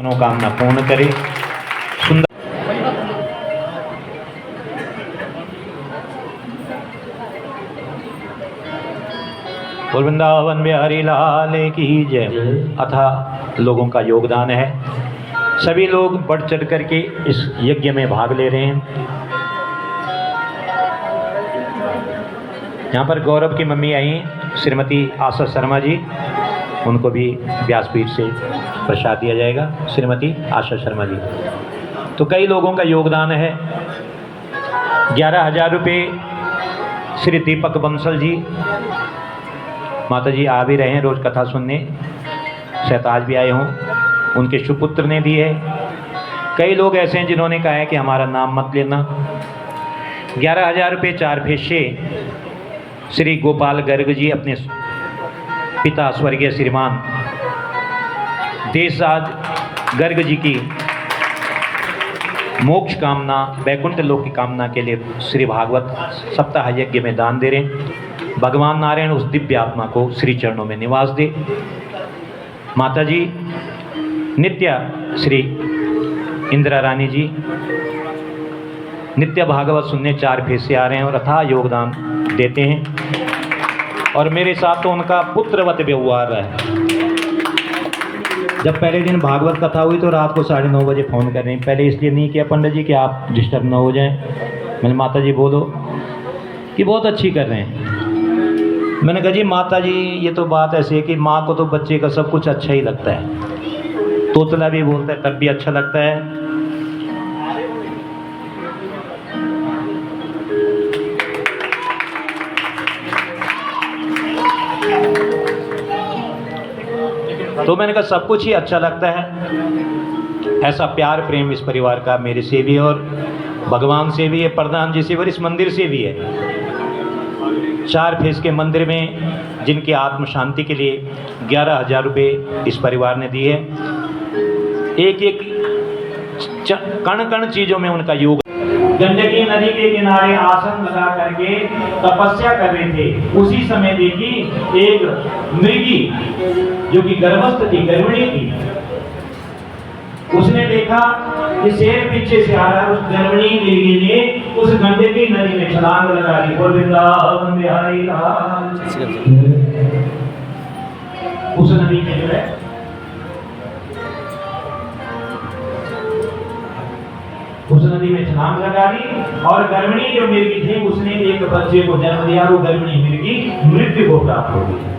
मनोकामना पूर्ण करे। सुंदर बोल वृंदावन बिहारी लाल की जय। अथा लोगों का योगदान है, सभी लोग बढ़ चढ़ करके इस यज्ञ में भाग ले रहे हैं। यहाँ पर गौरव की मम्मी आई श्रीमती आशा शर्मा जी, उनको भी व्यासपीठ से प्रसाद दिया जाएगा। श्रीमती आशा शर्मा जी, तो कई लोगों का योगदान है। 11,000 रुपये श्री दीपक बंसल जी, माता जी आ भी रहे हैं रोज कथा सुनने, शायद आज भी आए हों, उनके सुपुत्र ने दिए। कई लोग ऐसे हैं जिन्होंने कहा है कि हमारा नाम मत लेना। 11,000 रुपये 4 पैसे श्री गोपाल गर्ग जी, अपने पिता स्वर्गीय श्रीमान देशराज गर्ग जी की मोक्ष कामना, वैकुंठ लोक की कामना के लिए श्री भागवत सप्ताह यज्ञ में दान दे रहे हैं। भगवान नारायण उस दिव्य आत्मा को श्री चरणों में निवास दे। माता जी नित्य श्री इंदिरा रानी जी नित्य भागवत सुनने 4 पैसे आ रहे हैं और अथाह योगदान देते हैं। और मेरे साथ तो उनका पुत्रवत व्यवहार है। जब पहले दिन भागवत कथा हुई तो रात को 9:30 बजे फ़ोन कर रहे हैं। पहले इसलिए नहीं किया पंडित जी कि आप डिस्टर्ब ना हो जाएं। मैंने माता जी बोलो कि बहुत अच्छी कर रहे हैं। मैंने कहा जी माता जी ये तो बात ऐसी है कि माँ को तो बच्चे का सब कुछ अच्छा ही लगता है, तोतला भी बोलता है तब भी अच्छा लगता है। तो मैंने कहा सब कुछ ही अच्छा लगता है। ऐसा प्यार प्रेम इस परिवार का मेरे से भी और भगवान से भी है, प्रधान जी से और इस मंदिर से भी है। 4 फेस के मंदिर में जिनकी आत्म शांति के लिए 11,000 रुपये इस परिवार ने दिए। एक एक कण कण चीज़ों में उनका योग। गंडकी नदी के किनारे आसन लगा करके तपस्या कर रहे थे। उसी समय देखी एक मृगी जो कि गर्भस्थ थी, गर्भिणी थी, उसने देखा कि शेर पीछे से आ रहा है। उस गर्भिणी मृगी ने उस गंडकी नदी में छलांग लगा दी। बोल वृंदावन बिहारी लाल। उस नदी में जो है उस नदी में छलांग लगा दी और गर्भिणी जो मृगी थी उसने एक बच्चे को जन्म दिया। वो गर्भिणी मृगी मृत्यु को प्राप्त हो गई।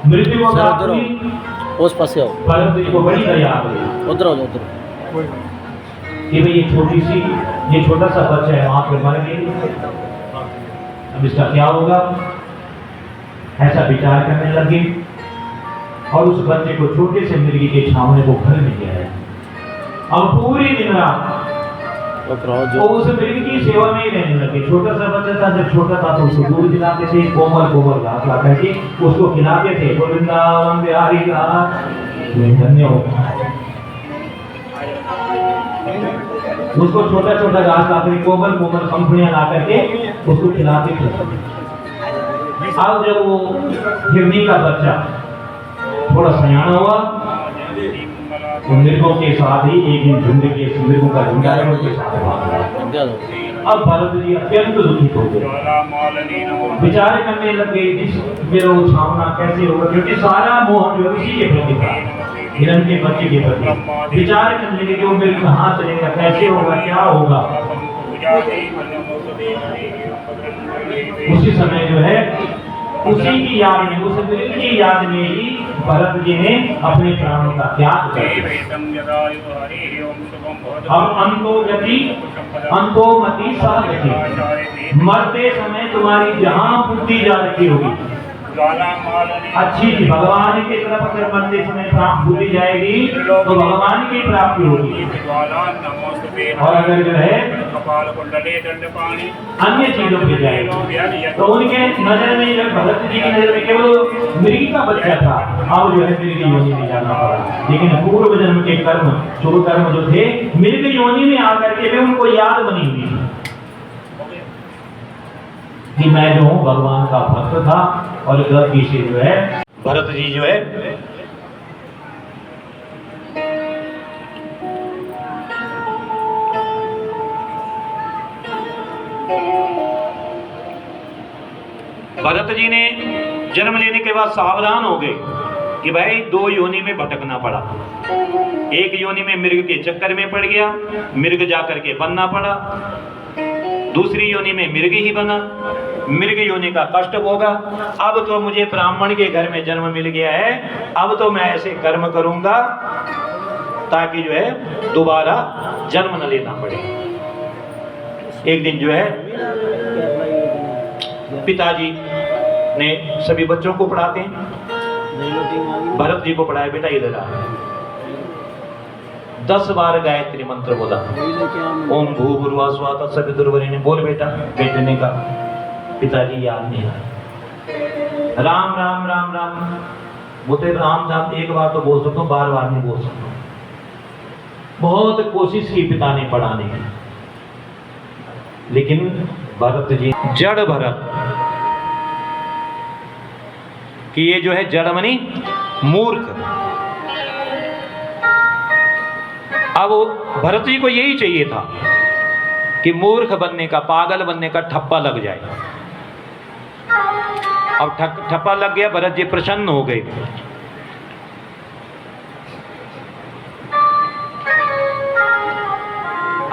मृत्यु को प्राप्त हुई। उस पासे आओ, परंतु को बड़ी दया आ गई। उधर आओ, उधर कि भाई ये छोटा सा बच्चा है, वहां पे मर गई, अब इसका क्या होगा। ऐसा विचार करने लगे और उस बच्चे को छोटे से मृगी के छावने को घर में ले आया। अब पूरी दिन रात वो उस मृग की सेवा में ही रहने लगे। छोटा सा बच्चा था, जब छोटा था तो उसको दूध खिलाते थे, कोमल कोमल घास ला करके उसको खिलाते थे। वृंदावन बिहारी लाल धन्य हो। उसको छोटा छोटा घास ला करके कोमल कोमल पंखुड़ियां ला करके उसको खिलाते थे। अब जब वो हिरनी का बच्चा थोड़ा सयाना हुआ, मृगों के साथ ही एक दिन झुंड के मृगों का झुंड के साथ। अब भरत जी अत्यंत दुखित हो गए, विचार करने लगे इस मेरा छावना कैसे होगा, क्योंकि सारा मोह जो उसी के प्रति था, हिरण के बच्चे के प्रति। विचार करने लगे कि वो मेरे कहाँ चलेगा, कैसे होगा, क्या होगा। उसी समय जो है उसी की याद में, उस मृग की याद में ही भरत जी ने अपने प्राणों का त्याग कर दिया। अब अंतो मति सहगति, मरते समय तुम्हारी जहां बुद्धि जा रही होगी अच्छी थी, भगवान के तरफ अगर मरते समय प्राप्त बुद्धि जाएगी तो भगवान की प्राप्ति होगी। और अगर जो है अन्य चीजों पे जाएगी तो उनके नजर में, जब भरत जी की नजर में केवल मृगी का बच्चा था, अब जो है मृग योनि में जाना पड़ा। लेकिन पूर्व जन्म के कर्म, शुभ कर्म जो थे, मृग योनि में आकर के भी उनको याद बनी हुई थी कि मैं जो हूँ भगवान का भक्त था। और गलती से जो है भरत जी जो है भरत जी ने जन्म लेने के बाद सावधान हो गए कि भाई 2 योनि में भटकना पड़ा। एक योनि में मृग के चक्कर में पड़ गया, मृग जाकर के बनना पड़ा। दूसरी योनि में मृग ही बना, मृग योनि का कष्ट होगा। अब तो मुझे ब्राह्मण के घर में जन्म मिल गया है, अब तो मैं ऐसे कर्म करूंगा ताकि जो है दोबारा जन्म न लेना पड़े। एक दिन जो है पिताजी ने सभी बच्चों को पढ़ाते हैं, भरत जी को पढ़ाया, बेटा इधर आ, 10 बार गायत्री मंत्र बोला, ओम भूर्भुवः स्वः तत्सवितुर्वरेण्यं, बोल बेटा। बेटे ने कहा पिताजी याद नहीं आया। राम राम राम राम बोलते, राम राम एक बार तो बोल सकता हूँ, बार बार नहीं बोल सकता। बहुत कोशिश की पिता ने पढ़ाने की, लेकिन भरत जी जड़ भरत कि ये जो है जड़ मनी मूर्ख। अब भरत जी को यही चाहिए था कि मूर्ख बनने का, पागल बनने का ठप्पा लग जाए। अब ठप्पा लग गया, भरत जी प्रसन्न हो गए।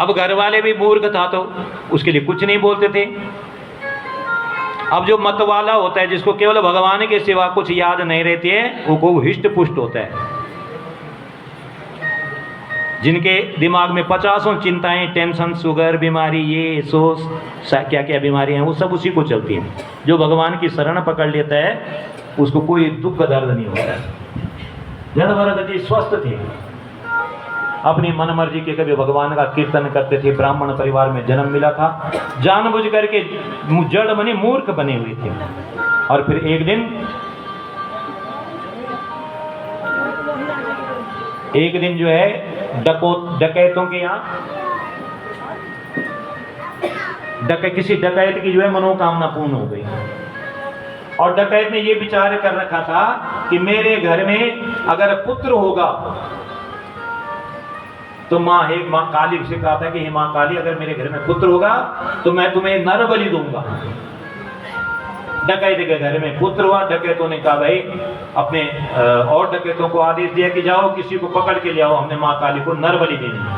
अब घर वाले भी मूर्ख था तो उसके लिए कुछ नहीं बोलते थे। अब जो मत वाला होता है, जिसको केवल भगवान के सिवा कुछ याद नहीं रहती है, वो हिष्ट पुष्ट होता है। जिनके दिमाग में 50 चिंताएं, टेंशन, शुगर बीमारी, ये सो क्या क्या बीमारियां हैं, वो सब उसी को चलती हैं। जो भगवान की शरण पकड़ लेता है उसको कोई दुख दर्द नहीं होता है। जड़ भरत जी स्वस्थ थे, अपनी मन मर्जी के कभी भगवान का कीर्तन करते थे, ब्राह्मण परिवार में जन्म मिला था, जानबूझ करके जड़ बने मूर्ख बने हुए थे। और फिर एक दिन जो है डकैतों के यहाँ किसी डकैत की जो है मनोकामना पूर्ण हो गई। और डकैत ने ये विचार कर रखा था कि मेरे घर में अगर पुत्र होगा तो माँ काली से कहा था कि हे माँ काली, अगर मेरे घर में पुत्र होगा तो मैं तुम्हें नर बलि दूंगा। डकैत के घर में पुत्र हुआ। डकैतों ने कहा भाई, अपने और डकैतों को आदेश दिया कि जाओ किसी को पकड़ के ले आओ, हमने माँ काली को नर बलि देनी है।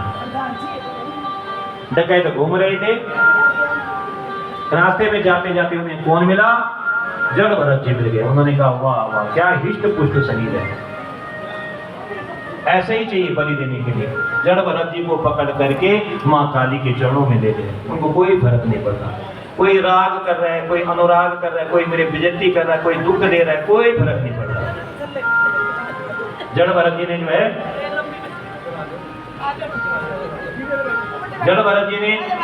डकैत घूम रहे थे, रास्ते में जाते जाते उन्हें कौन मिला? जड़ भरत जी मिल गए। उन्होंने कहा वाह वाह, क्या हिष्ट पुष्ट शरीर है, ऐसे ही चाहिए बलि देने के लिए। जड़ भरत जी को पकड़ करके माँ काली के चरणों में दे दे। उनको कोई फर्क नहीं पड़ता, कोई राग कर रहा है, कोई अनुराग कर रहा है, कोई मेरे बेइज्जती कर रहा है, कोई दुख दे रहा है, कोई फर्क नहीं पड़ रहा। जड़ भरत जी ने जो है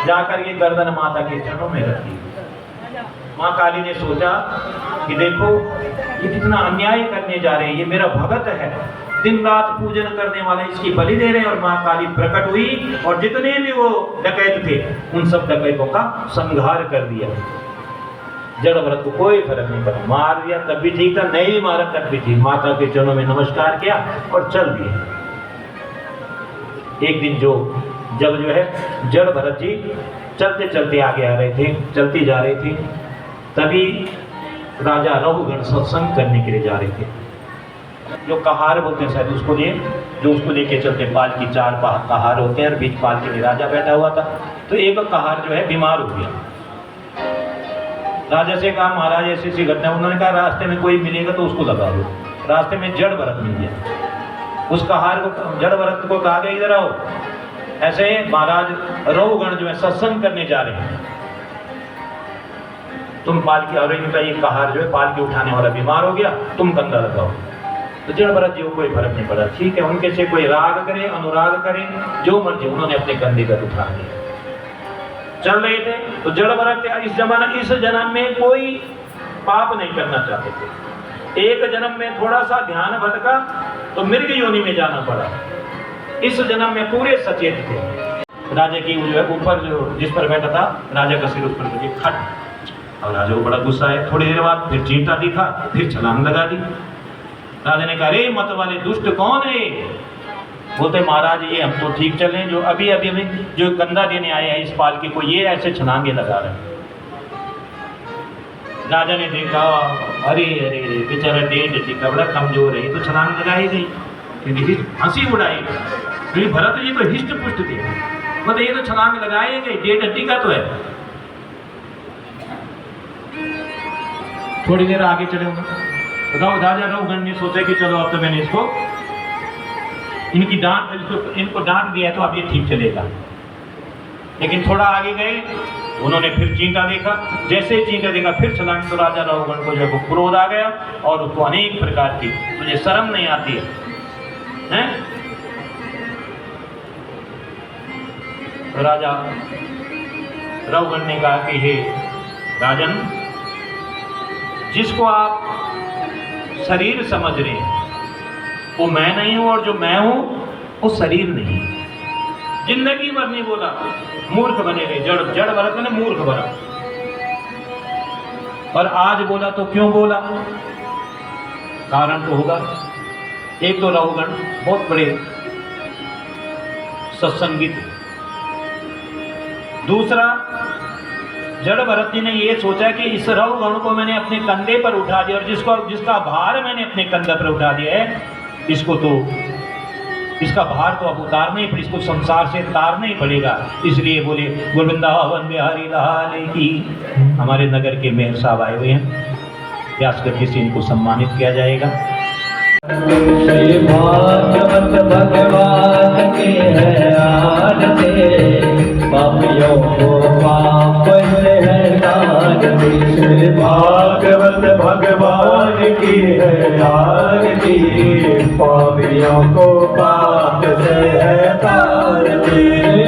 जाकर के गर्दन माता के चरणों में रख दी। माँ काली ने सोचा कि देखो ये कितना अन्याय करने जा रहे हैं, ये मेरा भगत है, दिन रात पूजन करने वाले, इसकी बलि दे रहे हैं। और माँ काली प्रकट हुई और जितने भी वो डकैत थे उन सब डकैतों का संहार कर दिया। जड़ भरत को कोई फर्क नहीं पड़ा, मार दिया तब भी ठीक था, नहीं मारा तब भी ठीक। माता के चरणों में नमस्कार किया और चल दिए। एक दिन जब जो है जड़ भरत जी चलते चलते आगे आ रहे थे, चलते जा रहे थे, तभी राजा रघुगण सत्संग करने के लिए जा रहे थे। जो कहार बोलते हैं शायद उसको लेके चलते, पाल की 4 कहार होते हैं और बीच पाल के लिए राजा बैठा हुआ था। तो एक कहार जो है बीमार हो गया। राजा से कहा महाराज ऐसी ऐसी घटना। उन्होंने कहा रास्ते में कोई मिलेगा तो उसको लगा दो। रास्ते में जड़ भरत मिल गया। उस कहार को, जड़ भरत को कहा गया इधर आओ, ऐसे महाराज रघुगण जो है सत्संग करने जा रहे हैं, तुम पाल की, और इनका ये कहार जो है पाल के उठाने वाला बीमार हो गया, तुम कंधा लगाओ। तो जड़ भरत जी को कोई फर्क नहीं पड़ा, ठीक है, उनके से कोई राग करे, अनुराग करे, जो मर्जी, उन्होंने अपने कंधे पर उठा लिया। चल रहे थे तो जड़ भरत इस जन्म में कोई पाप नहीं करना चाहते थे। एक जन्म में थोड़ा सा ध्यान भटका तो मृग योनि में जाना पड़ा। इस जन्म में पूरे सचेत थे। राजा की जो है ऊपर जो जिस पर बैठा था, राजा का सिर उस पर खट। और राजा को बड़ा गुस्सा है। थोड़ी देर बाद फिर चींटा दिखा, फिर छलांग लगा दी। राजा ने कहा अरे मत वाले दुष्ट कौन है? बोलते महाराज ये हम तो ठीक चले, जो अभी जो कंधा देने आए हैं इस पालकी को, ये ऐसे छलांगे लगा रहे हैं। राजा ने देखा, अरे अरे अरे बेचारा 1.5 अड्डी का बड़ा कमजोर है, ये तो छलांग लगाई गई, क्योंकि हंसी उड़ाई। क्योंकि भरत जी तो हिस्ट पुष्ट थे, मतलब ये तो छलांग लगाई गई, 1.5 अड्डी का तो है। थोड़ी देर आगे चले होंगे, बताओ राजा रघुगण ने सोचा कि चलो अब तो मैंने इसको इनको डांट दिया तो अब ये ठीक चलेगा। लेकिन थोड़ा आगे गए, उन्होंने फिर चींटा देखा, जैसे ही चींटा देखा फिर छलांग, तो राजा रघुगण को जो है क्रोध आ गया और उसको अनेक प्रकार की, तुझे शर्म नहीं आती है? तो राजा रघुगण ने कहा कि हे राजन, जिसको आप शरीर समझ रहे हैं वो मैं नहीं हूं, और जो मैं हूं वो शरीर नहीं। जिंदगी भर नहीं बोला, मूर्ख बने रहे, जड़ जड़ भरत ने मूर्ख बना, और आज बोला तो क्यों बोला? कारण तो होगा। एक तो रघुगण बहुत बड़े सत्संगी थे, दूसरा जड़ भरत जी ने ये सोचा कि इस रघुगण को मैंने अपने कंधे पर उठा दिया, और जिसका भार मैंने अपने कंधे पर उठा दिया है, इसका भार तो अब उतारना ही पड़ेगा, इसको संसार से उतारना ही पड़ेगा। इसलिए बोले गोविंदावन बिहारी लाल की। हमारे नगर के मेयर साहब आए हुए हैं, व्यास करके से इनको सम्मानित किया जाएगा। श्री भागवत भगवान के है आरती, पापियों को पाप से है तारती। श्री भागवत भगवान की है आरती, पापियों को पाप से है तारती।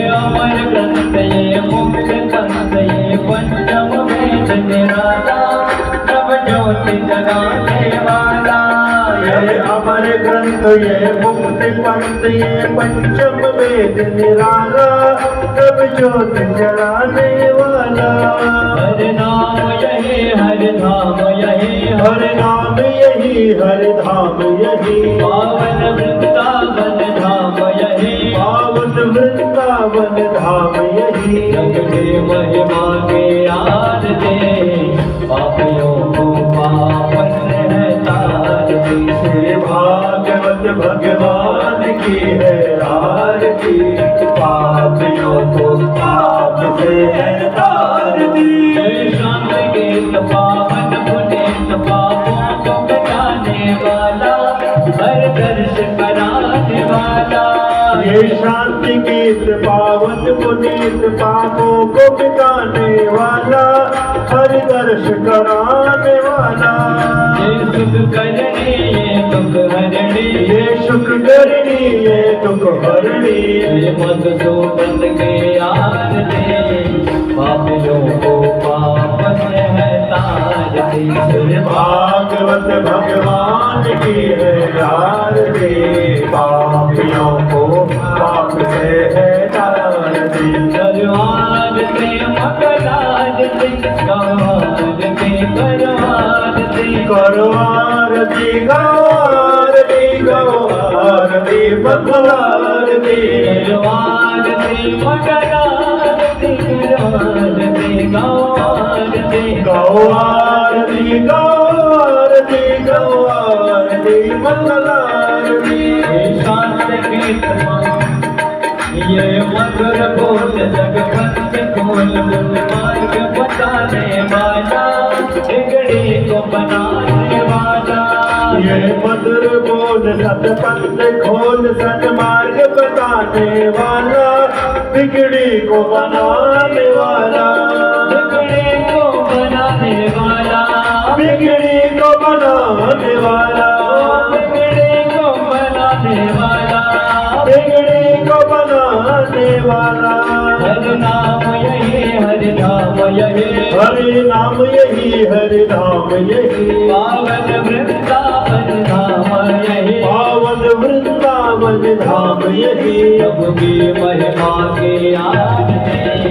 अमर ग्रंथ ये मुक्त ग्रंथ ये पंचम वेद निराला, सब ज्योति जगाने वाला। ये अमर ग्रंथ ये मुक्ति पंथ ये पंचम वेद निराला, सब ज्योति जलाने वाला। हर नाम यही हर धाम यही, हर नाम यही हर धाम यही। पावन वृंदावन धाम यही, पावन वृंदावन धाम यही। जग के महिमा के आरती, पापियों को पावन है तारती। श्री भागवत भगवान की है आरती, पापियों को पाप से है तारती। शांत गीत पावन पुनीत पापों को मिटाने वाला, हर दर्श कराने वाला। ये शांति गीत पावन पुनीत पापों को मिटाने वाला, हर दर्श कराने वाला। ये सुख करनी ये दुख हरणी, ये सुख करनी ये दुख हरणी। ये मधुसूदन के आरती, पापियों को पाप से है तारती। श्री भागवत भगवान की है आरती, पापियों को पाप से है तारती। करवारती मंगलारती, करवारती करवारती, करवारती गवारती गवारती मंगलारती। करवारती मंगलारती, करवारती गवारती, गवारती गवारती गवारती मंगलारती। शांत गीत ये मधुर बोल जगवंत खोल, मार्ग बताने वाला, बिगड़ी को बनाने वाला। ये मधुर बोल सतपथ खोल, सन्मार्ग बताने वाला, बिगड़ी को बनाने वाला। बिगड़ी को बनाने वाला, बिगड़ी को बनाने वाला, बिगड़ी को बनाने वाला, बिगड़ी को बनाने वाला। हर नाम यही हर धाम यही, हरि नाम यही हरि धाम यही। पावन वृंदावन धाम यही, पावन वृंदावन धाम यही। प्रभु की महिमा के आरती,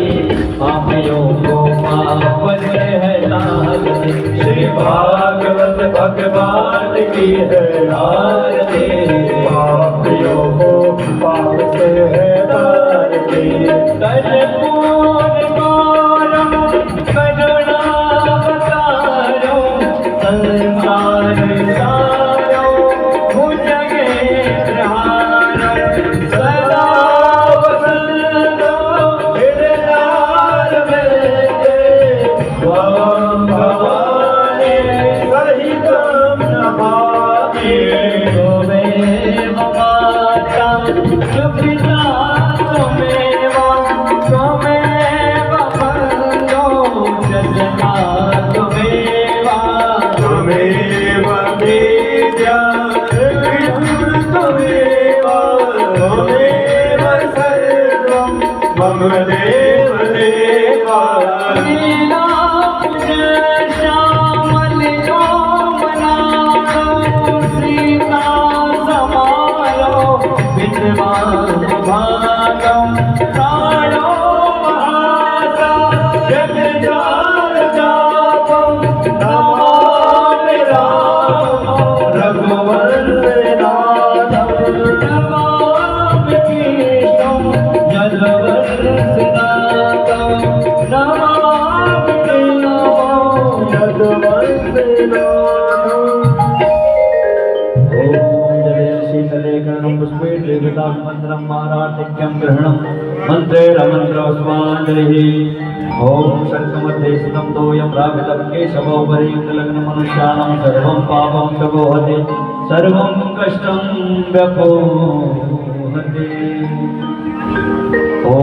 पापियों को पावन है तारती। श्री भागवत भगवान की है आरती, पापियों को पाप से है तारती। कर्पूर गौरम करुणावतारम, सुखिता त्वमेव त्वमेव बन्धो जगता त्वमेव त्वमेव विद्या त्वमेव त्वमेव सर्वं मम देव देवा लीला श्यामल कोमलांगो सीता समारो विद्वान भागं प्राणो महासा जगजाल जापं नमामि राम रघुवंशनाथं नमामि कृष्णं यदुवंशनाथं नमामि रामं यदुवंशनाथम् शीतलेखनं पुष्पे देवतां मन्त्रं माराटिक्यं ग्रहणं मन्त्रेण मन्त्रपुष्पाञ्जलिः ॐ शङ्खमध्ये स्थितं तोयं रावितं केशवोपरि युक्तलग्नं मनुष्याणां सर्वं पापं शोभते सर्वं कष्टं व्यपोहते ॐ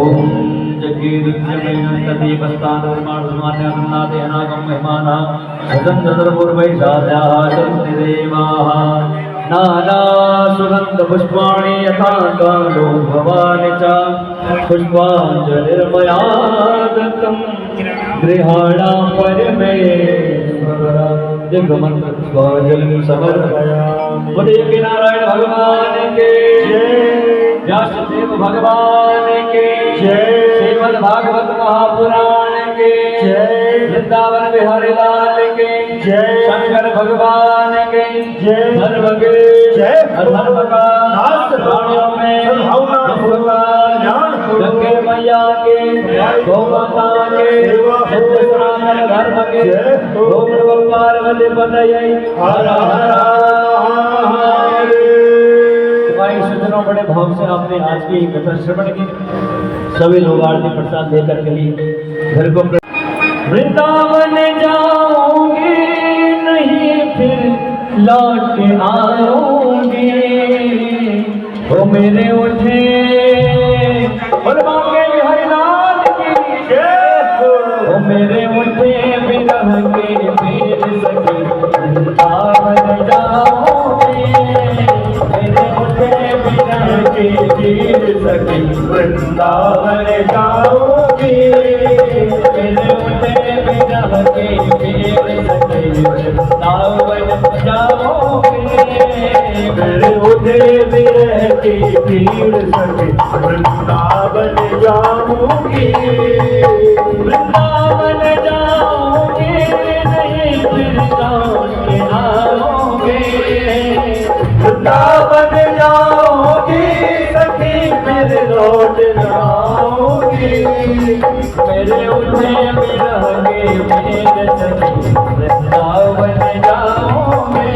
जगीर्जमेनन्दीपस्तानोर्माणुर्मान्यान्नादे अनागं महिमानः सदन्तर्पूर्वैः साध्याः सन्ति देवाः नाना सुगन्धपुष्पाणि यथा कालो भवानि च पुष्पाञ्जलिर्मया दत्तं गृहाणां परमेश्वर जगमन्त्रपुष्पाञ्जलिं समर्पयामि। बोलिए कि नारायण भगवान के जय, व्यासदेव भगवान के जय, श्रीमद् भागवत महापुराण के जय, वृंदावन बिहारी लाल के जय, शंकर भगवान के जय, धर्म के जय, धर्म का नाश प्राणियों में गंगे मैया के गौ माता के नित्य सनातन धर्म के ओम नमो पार्वती पतये हर हर भाई सज्जनों, बड़े भाव से आपने आज की कथा श्रवण की। सभी लोग आरती प्रसाद लेकर के लिए घर को वृंदावन जाऊंगी नहीं फिर लौट के आऊंगी वो मेरे उठे और मांगे हरिलाल की जय वो मेरे उठे बिरह के पीर सके वृंदावन जाऊंगी मेरे उठे बिरह के पीर सके वृंदावन जाऊंगी मेरे उठे बिरह के पीर सके वृंदावन जाऊंगी मेरे उठे बिरह के पीर सके वृंदावन जाऊंगी वृंदावन जाऊंगी नहीं फिर लौट के आऊंगी वृंदावन जाऊंगी सखी फिर लौट जाऊंगी मेरे उठे बिरह के पीर सके वृंदावन जाऊंगी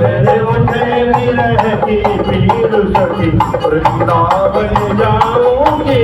मेरे उठे बिरह की पीर सखी वृंदावन जाऊंगी।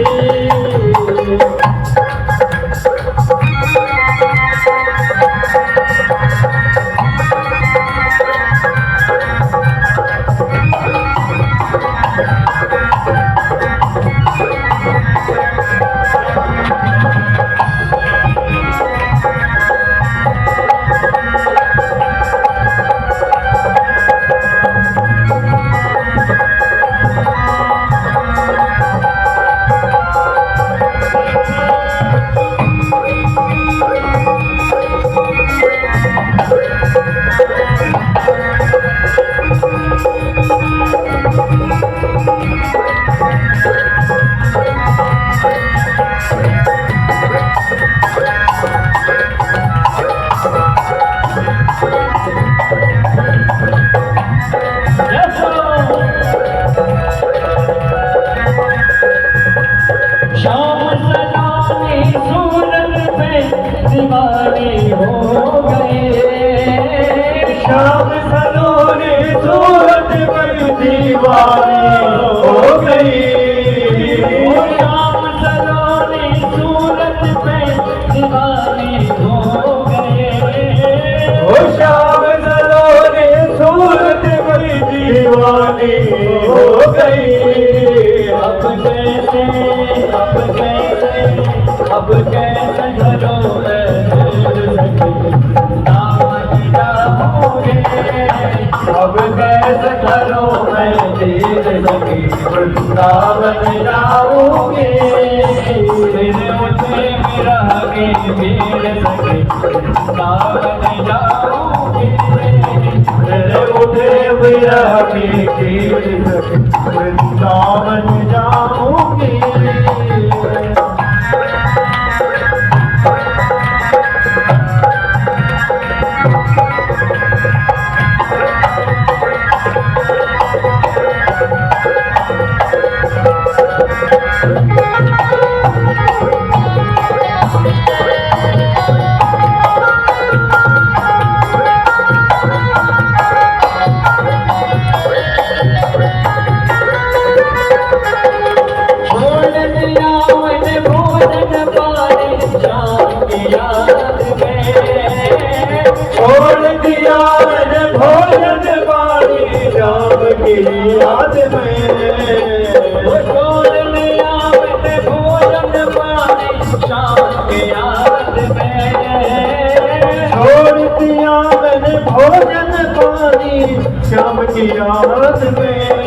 दीवानी हो गई। वृंदावन जाऊंगी मेरे मुझे विरह के पीर सके वृंदावन जाऊंगी मेरे मुझे विरह के पीर सके वृंदावन जाऊंगी छोड़ दिया मैंने भोजन पानी शाम की याद में छोड़ दिया मैंने भोजन पानी शाम की याद में छोड़ दिया मैंने भोजन पानी शाम की याद में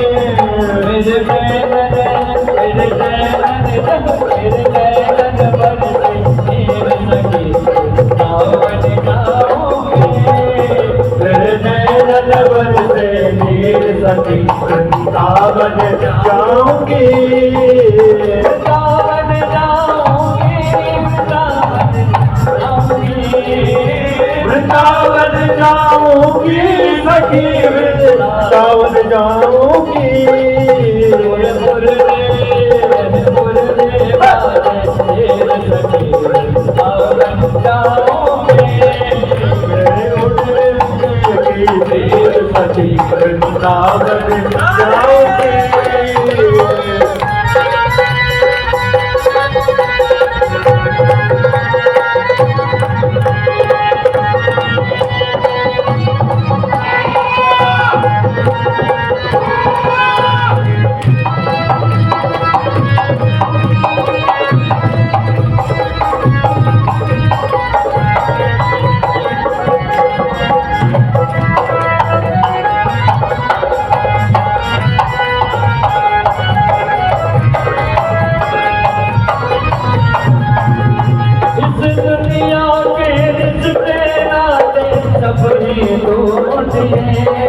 मेरे सखी वृंदावन जाऊंगी वृंदावन जाऊंगी वृंदावन जाऊंगी सखी वृंदावन जाऊंगी सखी वृंदावन जाऊंगी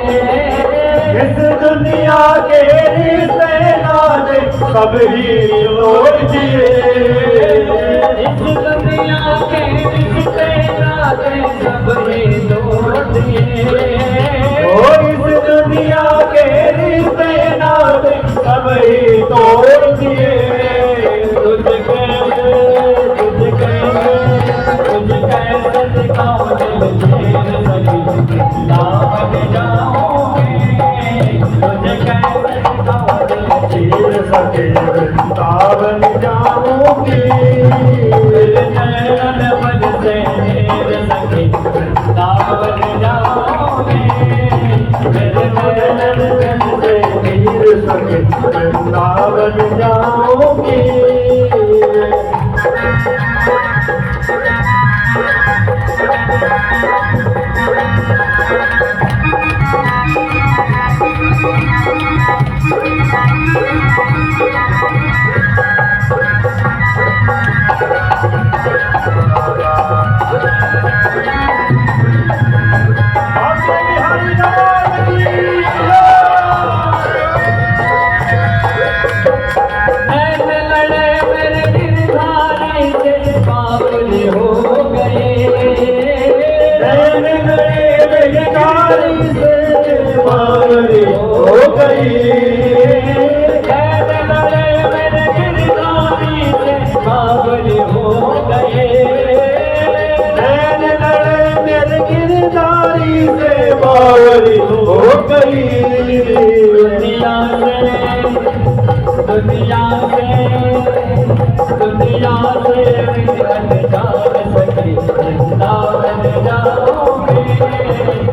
इस दुनिया के रिश्ते नाते सब ही तोड़ दिए इस दुनिया के रिश्ते नाते सब ही तोड़ दिए ओ इस दुनिया के रिश्ते नाते सब ही तोड़ दिए तुझ कैसे दिखाऊं दिल तेरे सखी वृंदावन जाऊंगी तुझे कैसे दिखाऊं दिल तेरे सखी वृंदावन जाऊंगी मेरे नैन बरसे मेरे सखी वृंदावन जाऊंगी मेरे नैन बरसे मेरे सखी वृंदावन जाऊंगी बावरी हो गई दुनिया से अनजान सखी वृंदावन जाऊंगी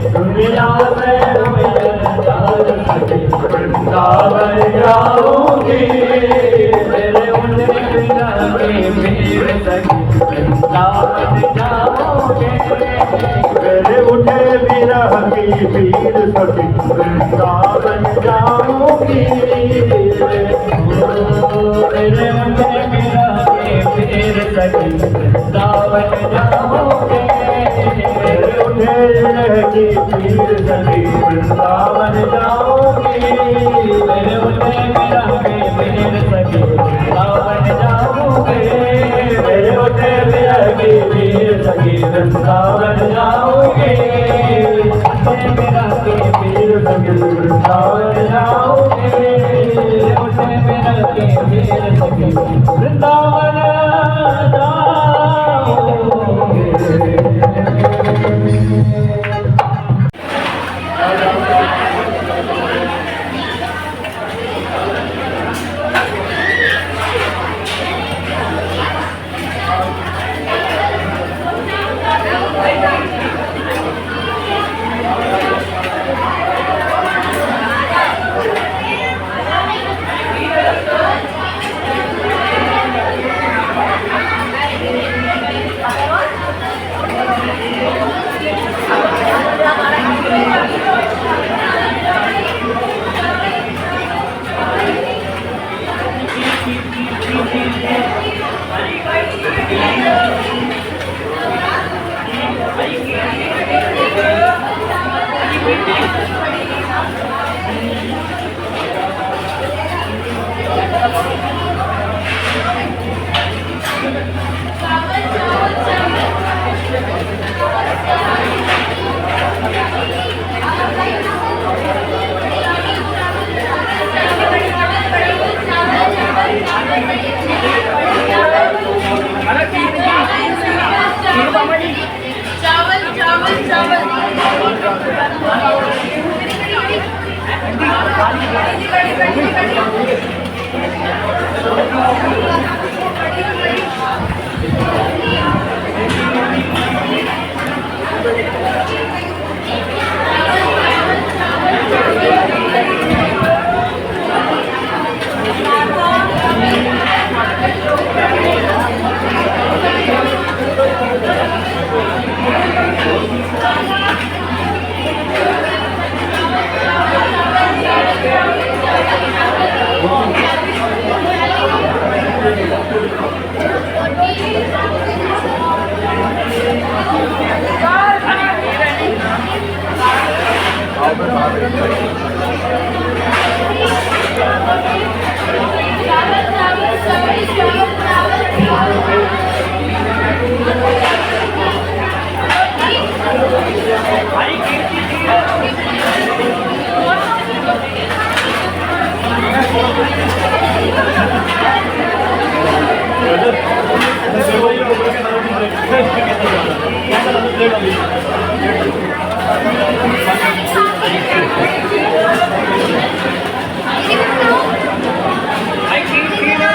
दुनिया से अनजान सखी वृंदावन जाऊंगी मेरे उन्हें बिना के पीर सखी वृंदावन जाऊंगी मेरे उठे विरह की पीर सखी वृंदावन जाऊंगी मेरे मुझे गिरा के फिर सखी वृंदावन जाओगे। मेरे उठे रहती फिर सखी वृंदावन जाओगे। मेरे उठे गिरा के फिर सखी वृंदावन जाओगे। मेरे उठे रहती फिर सखी वृंदावन जाओगे। मेरा के फिर सखी वृंदावन जाओगे। उठे मेरा के फिर सखी वृंदावन जाओगे। चावल चावल चावल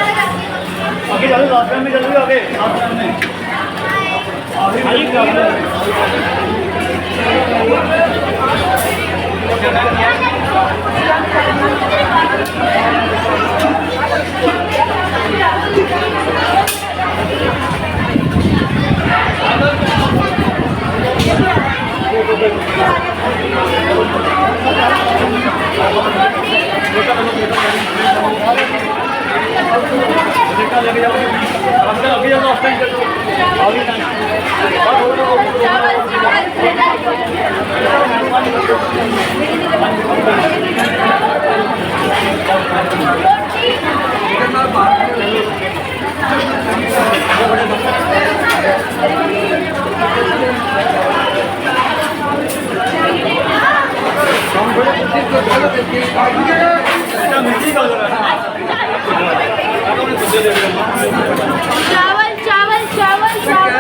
आगे चलो, लास्ट टाइम में चलोगे आगे चावल चावल चावल चावल